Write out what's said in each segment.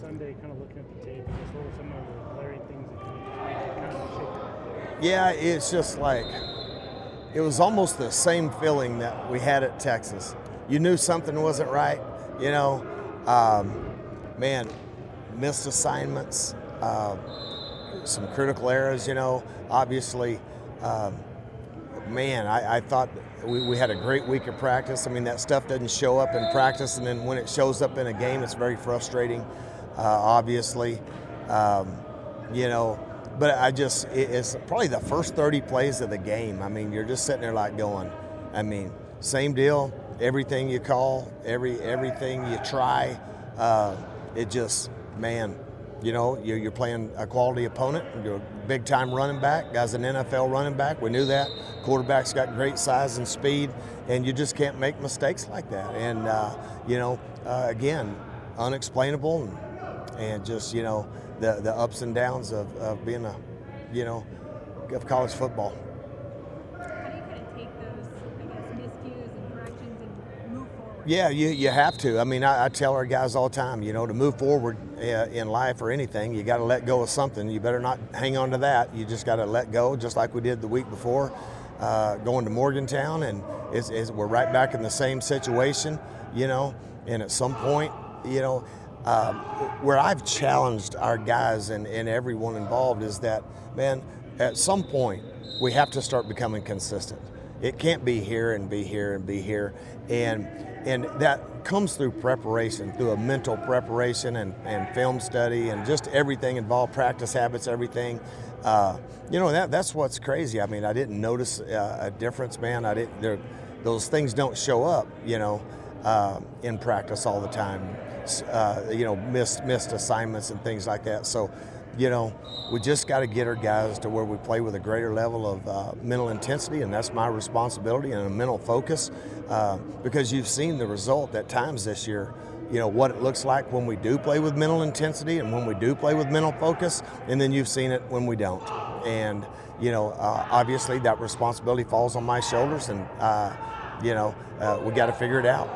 Sunday, kind of looking at the tape, what were some of the glaring things that kind of shake it up? Yeah, it's just like, it was almost the same feeling that we had at Texas. You knew something wasn't right, you know. Man, missed assignments, some critical errors, you know. Obviously, man, I thought we had a great week of practice. I mean, that stuff doesn't show up in practice, and then when it shows up in a game, it's very frustrating, obviously. You know, but it's probably the first 30 plays of the game. I mean, you're just sitting there like going, I mean, same deal, everything you call, everything you try, it just, man, you know, you're playing a quality opponent. You're a big-time running back. Guy's an NFL running back. We knew that. Quarterback's got great size and speed, and you just can't make mistakes like that. And, you know, again, unexplainable and just, you know, the ups and downs of being a, you know, of college football. How do you kind of take those, I guess, miscues and corrections and move forward? Yeah, you have to. I mean, I tell our guys all the time, you know, to move forward in life or anything, you got to let go of something. You better not hang on to that. You just got to let go, just like we did the week before, going to Morgantown, and we're right back in the same situation, you know. And at some point, you know, where I've challenged our guys and everyone involved is that, man, at some point we have to start becoming consistent. It can't be here and be here and be here, and that comes through preparation, through a mental preparation and film study and just everything involved, practice habits, everything. You know, that's what's crazy. I mean, I didn't notice a difference, man. Those things don't show up, you know, in practice all the time. You know, missed assignments and things like that. So, you know, we just got to get our guys to where we play with a greater level of mental intensity, and that's my responsibility, and a mental focus, because you've seen the result at times this year, you know, what it looks like when we do play with mental intensity and when we do play with mental focus, and then you've seen it when we don't. And, you know, obviously that responsibility falls on my shoulders, and, you know, we got to figure it out.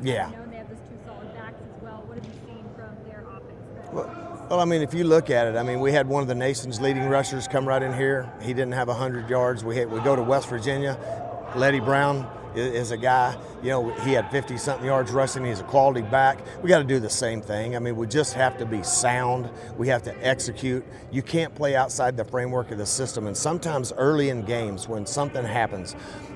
Yeah. And they have those two solid backs as well. What have you seen from their offense? Well, I mean, if you look at it, I mean, we had one of the nation's leading rushers come right in here. He didn't have 100 yards. We go to West Virginia. Letty Brown is a guy, you know, he had 50-something yards rushing. He's a quality back. We got to do the same thing. I mean, we just have to be sound. We have to execute. You can't play outside the framework of the system. And sometimes early in games when something happens,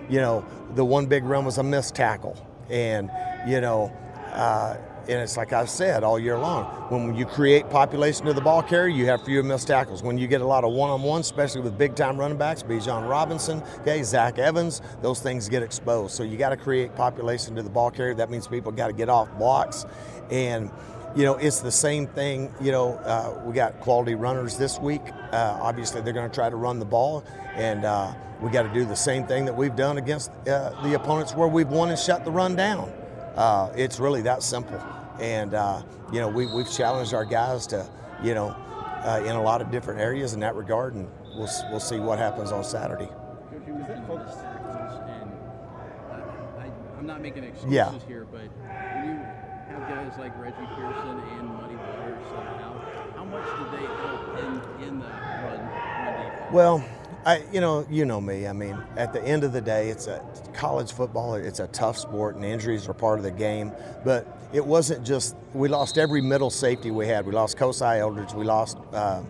you know, the one big run was a missed tackle. And, you know, and it's like I've said all year long, when you create population to the ball carrier, you have fewer missed tackles. When you get a lot of one-on-one, especially with big-time running backs, Bijan Robinson, okay, Zach Evans, those things get exposed. So you got to create population to the ball carrier. That means people got to get off blocks. And, you know, it's the same thing. You know, we got quality runners this week. Obviously, they're going to try to run the ball, and we got to do the same thing that we've done against the opponents where we've won and shut the run down. It's really that simple. And, you know, we've challenged our guys to, you know, in a lot of different areas in that regard, and we'll see what happens on Saturday. Coach, was that focused tackles? And I'm not making excuses here, but when you have guys like Reggie Pearson and Muddy Waters out, how much do they help in the run defense? Well, you know me. I mean, at the end of the day, it's a college football. It's a tough sport, and injuries are part of the game. But it wasn't just we lost every middle safety we had. We lost Kosai Eldridge. We lost, well,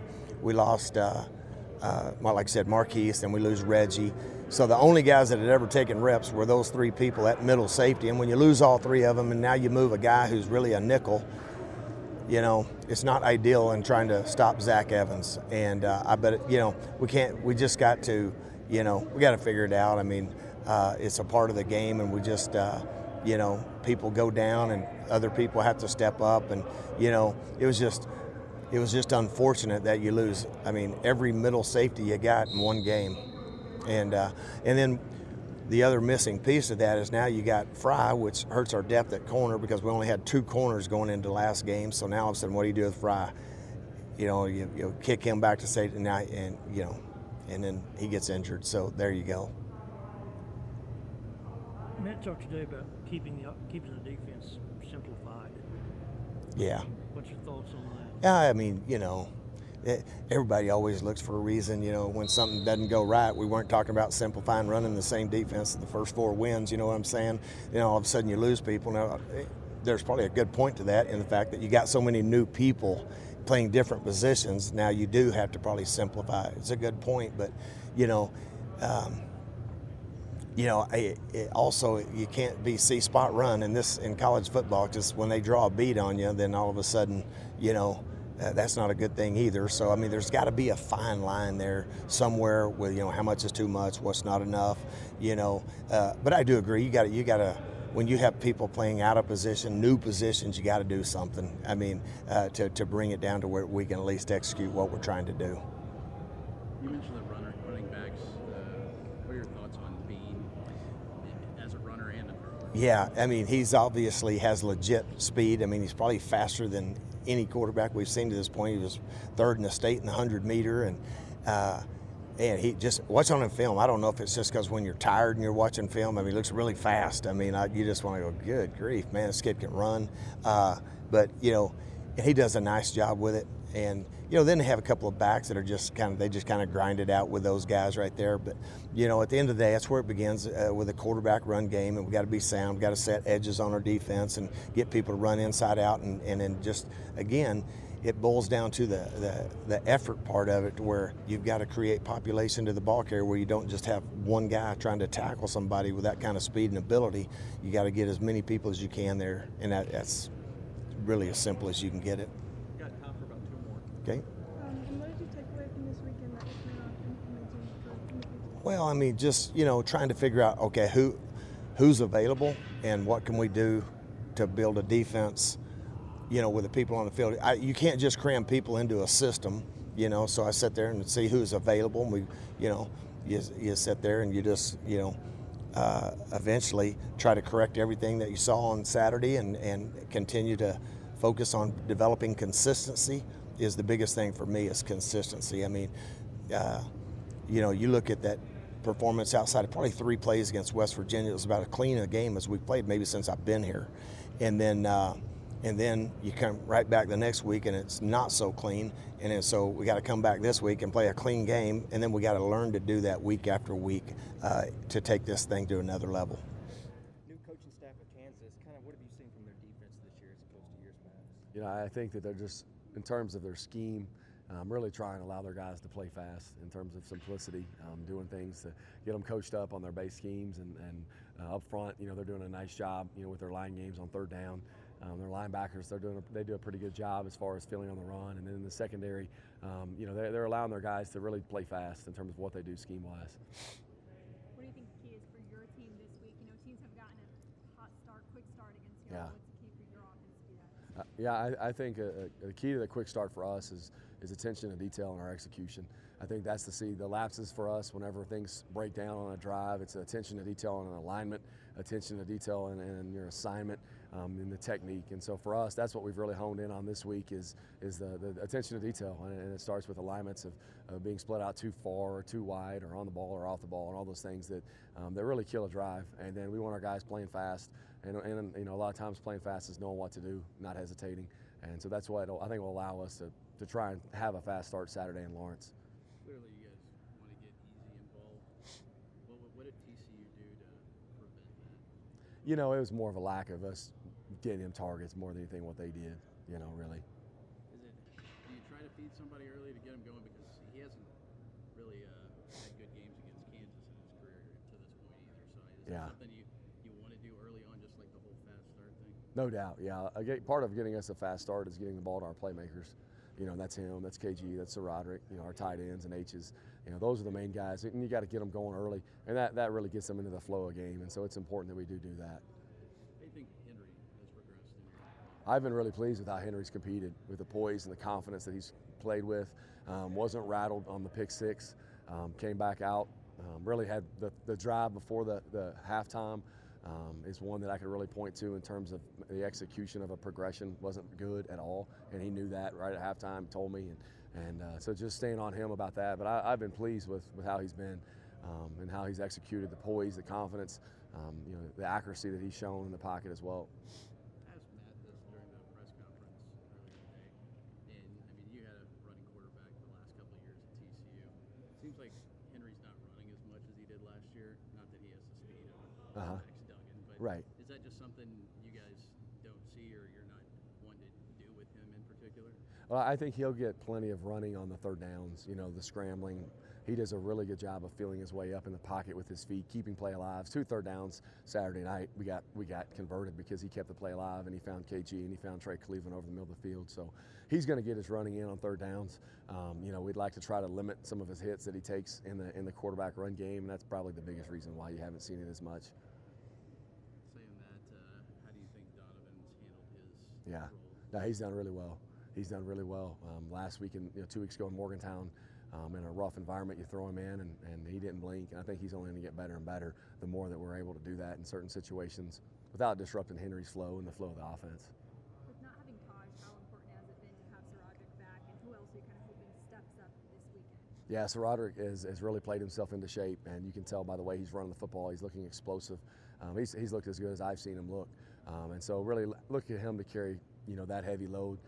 like I said, Marquise, and we lose Reggie. So the only guys that had ever taken reps were those three people at middle safety. And when you lose all three of them, and now you move a guy who's really a nickel, you know, it's not ideal in trying to stop Zach Evans. And I bet, you know, we just got to, you know, we got to figure it out. I mean, it's a part of the game, and we just, you know, people go down and other people have to step up. And, you know, it was just unfortunate that you lose, I mean, every middle safety you got in one game. And then the other missing piece of that is now you got Fry, which hurts our depth at corner because we only had two corners going into last game. So now all of a sudden, what do you do with Fry? You know, you kick him back to safety, and you know, and then he gets injured. So there you go. Matt talked today about keeping the defense simplified. Yeah. What's your thoughts on that? Yeah, I mean, everybody always looks for a reason. When something doesn't go right, we weren't talking about simplifying running the same defense the first 4 wins. You know what I'm saying? All of a sudden you lose people. Now, there's probably a good point to that in the fact that you got so many new people playing different positions. Now you do have to probably simplify. It's a good point, but also you can't be C-spot run in college football. Just when they draw a beat on you, then all of a sudden, that's not a good thing either. So I mean, there's got to be a fine line there somewhere with how much is too much, what's not enough. But I do agree. You got to. When you have people playing out of position, new positions, you got to do something. I mean, to bring it down to where we can at least execute what we're trying to do. You mentioned the running backs. What are your thoughts on Bean as a runner and a thrower? Yeah, I mean, he's obviously has legit speed. I mean, he's probably faster than any quarterback we've seen to this point. He was 3rd in the state in the 100-meter, and he just watch on him film. I don't know if it's just because when you're tired and you're watching film, I mean, he looks really fast. I mean, you just want to go, good grief, man, this kid can run. But he does a nice job with it. And then they have a couple of backs that are just kind of grind it out with those guys right there. But at the end of the day, that's where it begins with a quarterback run game, and we got to be sound. We got to set edges on our defense and get people to run inside out, and then just again, it boils down to the effort part of it, to where you've got to create population to the ball carrier, where you don't just have one guy trying to tackle somebody with that kind of speed and ability. You got to get as many people as you can there, and that's really as simple as you can get it. Got time for about 2 more. Okay. And what did you take away from this weekend that you plan on implementing for the future? Well, I mean, just trying to figure out, okay, who's available and what can we do to build a defense. With the people on the field, you can't just cram people into a system, So I sit there and see who's available, and you sit there and you just, eventually try to correct everything that you saw on Saturday, and continue to focus on developing consistency. Is the biggest thing for me, is consistency. I mean, you look at that performance outside of probably 3 plays against West Virginia. It was about as clean a game as we've played maybe since I've been here, and then you come right back the next week and it's not so clean. And then, so we got to come back this week and play a clean game. And then we got to learn to do that week after week to take this thing to another level. New coaching staff at Kansas, kind of what have you seen from their defense this year as opposed to years past? I think that they're just, in terms of their scheme, really trying to allow their guys to play fast in terms of simplicity, doing things to get them coached up on their base schemes, and up front, they're doing a nice job, with their line games on 3rd down. Their linebackers, they do a pretty good job as far as filling on the run, and then in the secondary, they're allowing their guys to really play fast in terms of what they do scheme-wise. What do you think the key is for your team this week? Teams have gotten a quick start against you. Yeah. What's the key for your offense to do that? I think the key to the quick start for us is attention to detail in our execution. I think that's the lapses for us whenever things break down on a drive. It's attention to detail on an alignment, attention to detail in your assignment, in the technique. And so for us, that's what we've really honed in on this week is the attention to detail. And it starts with alignments of being split out too far or too wide, or on the ball or off the ball, and all those things that really kill a drive. And then we want our guys playing fast. And a lot of times playing fast is knowing what to do, not hesitating. And so that's what I think will allow us to try and have a fast start Saturday in Lawrence. Clearly, you guys want to get easy involved. What did TCU do to prevent that? It was more of a lack of us getting him targets more than anything what they did, really. Do you try to feed somebody early to get him going? Because he hasn't really had good games against Kansas in his career to this point either. So is that something you want to do early on, just like the whole fast start thing? No doubt, yeah. Part of getting us a fast start is getting the ball to our playmakers. That's him, that's KG, that's Sir Roderick, our tight ends and H's. Those are the main guys, and you got to get them going early, and that really gets them into the flow of game, and so it's important that we do that. How do you think Henry has progressed in your I've been really pleased with how Henry's competed, with the poise and the confidence that he's played with. Wasn't rattled on the pick 6, came back out, really had the drive before the halftime. Is one that I could really point to in terms of the execution of a progression. Wasn't good at all, and he knew that right at halftime, told me, and so just staying on him about that. But I've been pleased with how he's been and how he's executed, the poise, the confidence, you know, the accuracy that he's shown in the pocket as well. Asked Matt this during the press conference earlier today, and I mean, you had a running quarterback the last couple of years at TCU. It seems like Henry's not running as much as he did last year. Not that he has the speed of Max Duggan, but Right. is that just something you guys don't see, or you're not wanting to do with him in particular? Well, I think he'll get plenty of running on the third downs, you know, the scrambling. He does a really good job of feeling his way up in the pocket with his feet, keeping play alive. 2 third downs Saturday night, we got converted because he kept the play alive, and he found KG and he found Trey Cleveland over the middle of the field. So he's going to get his running in on third downs. You know, we'd like to try to limit some of his hits that he takes in the quarterback run game, and that's probably the biggest reason why you haven't seen it as much. Saying that, how do you think Donovan's handled his Yeah, role? no, he's done really well. He's done really well. Last week, 2 weeks ago in Morgantown, in a rough environment, you throw him in, and he didn't blink. And I think he's only going to get better and better the more that we're able to do that in certain situations without disrupting Henry's flow and the flow of the offense. With not having Taj, how important has it been to have Roderick back, and who else are you kind of hoping steps up this weekend? Yeah, so Roderick has really played himself into shape, and you can tell by the way he's running the football, he's looking explosive. He's looked as good as I've seen him look. And so really look at him to carry, you know, that heavy load,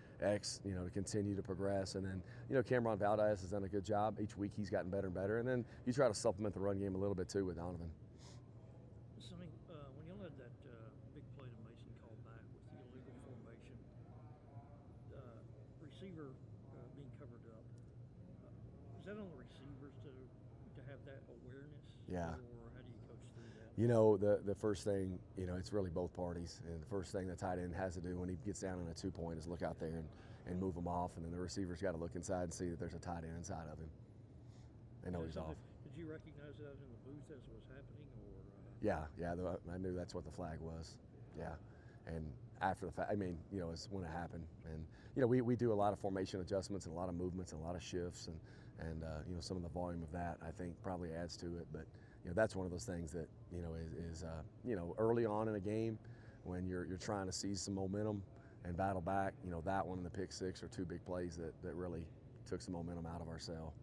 you know, to continue to progress. And then, you know, Cameron Valdez has done a good job. Each week he's gotten better and better. And then you try to supplement the run game a little bit too with Donovan. Sonny, when you let that big play to Mason call back with the illegal formation, receiver being covered up, is that on the receivers to have that awareness? Yeah. Or how do you coach through that? You know, the first thing, you know, it's really both parties. And the first thing the tight end has to do when he gets down in a 2-point is look out there and move him off. And then the receiver's got to look inside and see that there's a tight end inside of him. They know he's off. Did you recognize that in the booth as it was happening? Or Yeah, I knew that's what the flag was. Yeah. And after the fact, I mean, you know, it's when it happened. And, you know, we do a lot of formation adjustments and a lot of movements and a lot of shifts. And you know, some of the volume of that, I think, probably adds to it. But, you know, that's one of those things that, you know, is you know, early on in a game when you're trying to seize some momentum and battle back, you know, that one and the pick six are 2 big plays that really took some momentum out of our cell.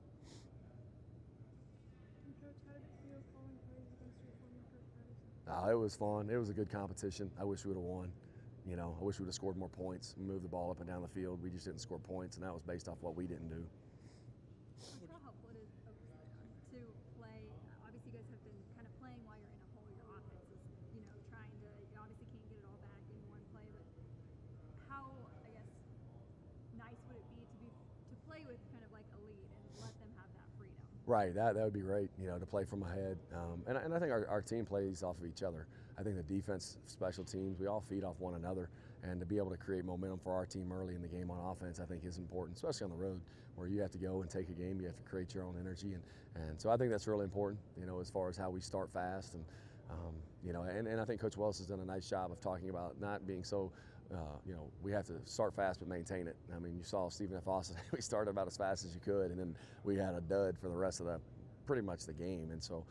Coach, how did it feel calling plays against your former coach, Patterson? It was fun. It was a good competition. I wish we would have won. You know, I wish we would have scored more points, moved the ball up and down the field. We just didn't score points, and that was based off what we didn't do. How helpful it is to play? Obviously, you guys have been kind of playing while you're in a hole. Your offense is, you know, trying to. You obviously can't get it all back in one play, but how, I guess, nice would it be to play with kind of like a lead and let them have that freedom? Right, that would be great, you know, to play from ahead. And I think our team plays off of each other. I think the defense, special teams, we all feed off one another. And to be able to create momentum for our team early in the game on offense, I think is important, especially on the road where you have to go and take a game. You have to create your own energy. And so I think that's really important, you know, as far as how we start fast. And, you know, and I think Coach Wells has done a nice job of talking about not being so, you know, we have to start fast but maintain it. I mean, you saw Stephen F. Austin, we started about as fast as you could, and then we had a dud for the rest of pretty much the game. And so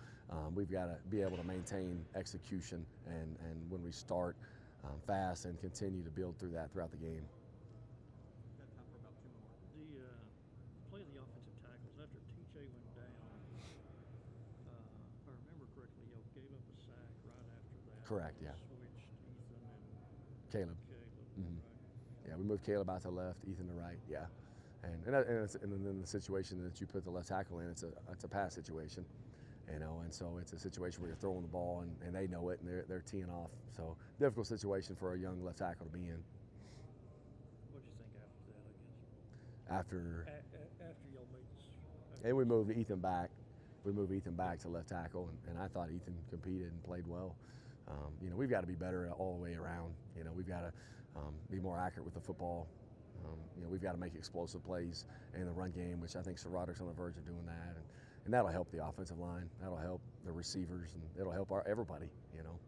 we've got to be able to maintain execution and when we start fast and continue to build through that throughout the game. Got time for about 2 more. The play of the offensive tackles after TJ went down. If I remember correctly, y'all gave up a sack right after that. Correct. Yeah. Switched Ethan and Caleb. Right? Yeah, we moved Caleb out to left, Ethan to right. Yeah, and then the situation that you put the left tackle in, it's a pass situation, you know, and so it's a situation where you're throwing the ball and they know it and they're teeing off. So difficult situation for a young left tackle to be in. What did you think after that? I guess After y'all made this. and we moved Ethan back. We moved Ethan back to left tackle, and I thought Ethan competed and played well. You know, we've got to be better all the way around. You know, we've got to be more accurate with the football. You know, we've got to make explosive plays in the run game, which I think Roderick's on the verge of doing that, and that'll help the offensive line. That'll help the receivers, and it'll help everybody. You know.